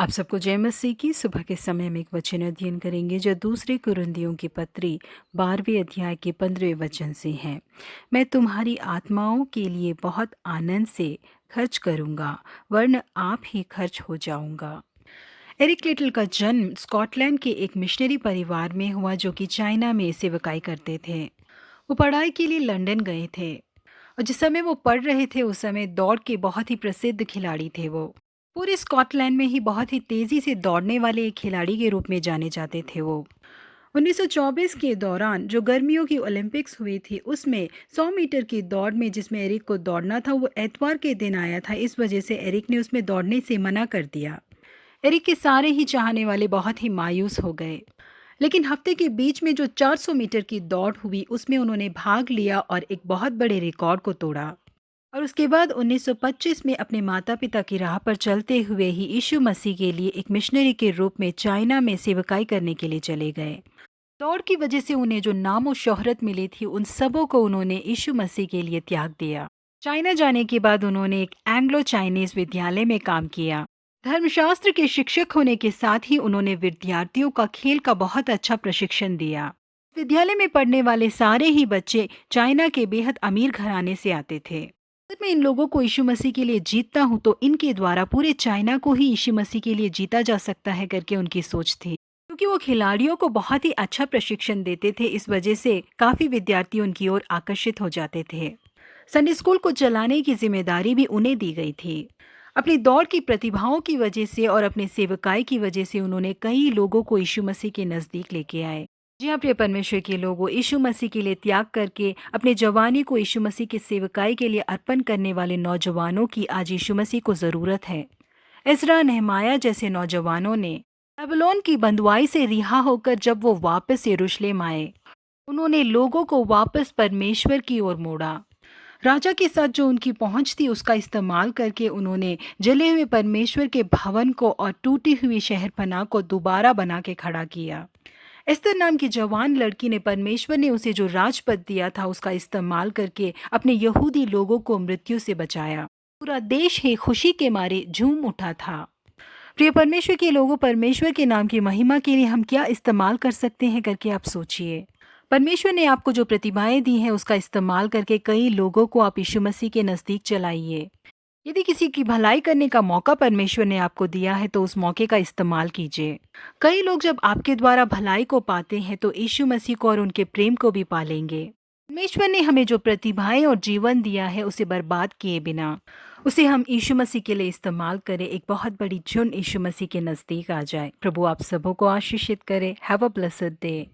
आप सबको जय मसीह की। सुबह के समय में एक वचन अध्ययन करेंगे जो दूसरे कुरिन्थियों की पत्री 12वें अध्याय के 15वें वचन से है। मैं तुम्हारी आत्माओं के लिए बहुत आनंद से खर्च करूंगा, वरन आप ही खर्च हो जाऊंगा। एरिक लिटिल का जन्म स्कॉटलैंड के एक मिशनरी परिवार में हुआ जो कि चाइना में सेवकाई करते थे। वो पढ़ाई के लिए लंदन गए थे और जिस समय वो पढ़ रहे थे उस समय दौड़ के बहुत ही प्रसिद्ध खिलाड़ी थे। वो पूरे स्कॉटलैंड में ही बहुत ही तेजी से दौड़ने वाले एक खिलाड़ी के रूप में जाने जाते थे। वो 1924 के दौरान जो गर्मियों की ओलंपिक्स हुई थी उसमें 100 मीटर की दौड़ में जिसमें एरिक को दौड़ना था वो एतवार के दिन आया था। इस वजह से एरिक ने उसमें दौड़ने से मना कर दिया। एरिक के सारे ही चाहने वाले बहुत ही मायूस हो गए। लेकिन हफ्ते के बीच में जो 400 मीटर की दौड़ हुई उसमें उन्होंने भाग लिया और एक बहुत बड़े रिकॉर्ड को तोड़ा। और उसके बाद 1925 में अपने माता पिता की राह पर चलते हुए ही यीशु मसीह के लिए एक मिशनरी के रूप में चाइना में सेवकाई करने के लिए चले गए। दौड़ की वजह से उन्हें जो नाम और शोहरत मिली थी उन सबों को उन्होंने यीशु मसीह के लिए त्याग दिया। चाइना जाने के बाद उन्होंने एक एंग्लो चाइनीज विद्यालय में काम किया। धर्मशास्त्र के शिक्षक होने के साथ ही उन्होंने विद्यार्थियों का खेल का बहुत अच्छा प्रशिक्षण दिया। विद्यालय में पढ़ने वाले सारे ही बच्चे चाइना के बेहद अमीर घराने से आते थे। अगर मैं इन लोगों को यीशु मसीह के लिए जीतता हूँ तो इनके द्वारा पूरे चाइना को ही यीशु मसीह के लिए जीता जा सकता है करके उनकी सोच थी। क्योंकि वो खिलाड़ियों को बहुत ही अच्छा प्रशिक्षण देते थे, इस वजह से काफी विद्यार्थी उनकी ओर आकर्षित हो जाते थे। संडे स्कूल को चलाने की जिम्मेदारी भी उन्हें दी गई थी। अपनी दौड़ की प्रतिभाओं की वजह से और अपने सेवकाई की वजह से उन्होंने कई लोगों को यीशु मसीह के नजदीक लेके आए। जी हाँ प्रिय परमेश्वर के लोगों, यीशु मसीह के लिए त्याग करके अपने जवानी को यीशु मसीह की सेवकाई के लिए अर्पण करने वाले नौजवानों की आज यीशु मसीह को जरूरत है। इज़रा, नेहमाया जैसे नौजवानों ने बेबीलोन की बंधुआई से रिहा होकर जब वो वापस यरूशलेम आए, उन्होंने लोगों को वापस परमेश्वर की ओर मोड़ा। राजा के साथ जो उनकी पहुंच थी उसका इस्तेमाल करके उन्होंने जले हुए परमेश्वर के भवन को और टूटी हुई शहरपनाह को दोबारा बना के खड़ा किया। एस्तर नाम की जवान लड़की ने परमेश्वर ने उसे जो राजपद दिया था उसका इस्तेमाल करके अपने यहूदी लोगों को मृत्यु से बचाया। पूरा देश ही खुशी के मारे झूम उठा था। प्रिय परमेश्वर के लोगों, परमेश्वर के नाम की महिमा के लिए हम क्या इस्तेमाल कर सकते हैं करके आप सोचिए। परमेश्वर ने आपको जो प्रतिभाएं दी हैं उसका इस्तेमाल करके कई लोगों को आप यीशु मसीह के नजदीक चलाइए। यदि किसी की भलाई करने का मौका परमेश्वर ने आपको दिया है तो उस मौके का इस्तेमाल कीजिए। कई लोग जब आपके द्वारा भलाई को पाते हैं तो यीशु मसीह को और उनके प्रेम को भी पालेंगे। परमेश्वर ने हमें जो प्रतिभाएं और जीवन दिया है उसे बर्बाद किए बिना उसे हम यीशु मसीह के लिए इस्तेमाल करें। एक बहुत बड़ी झुंड यीशु मसीह के नजदीक आ जाए। प्रभु आप सबों को आशीषित करे। Have a blessed day.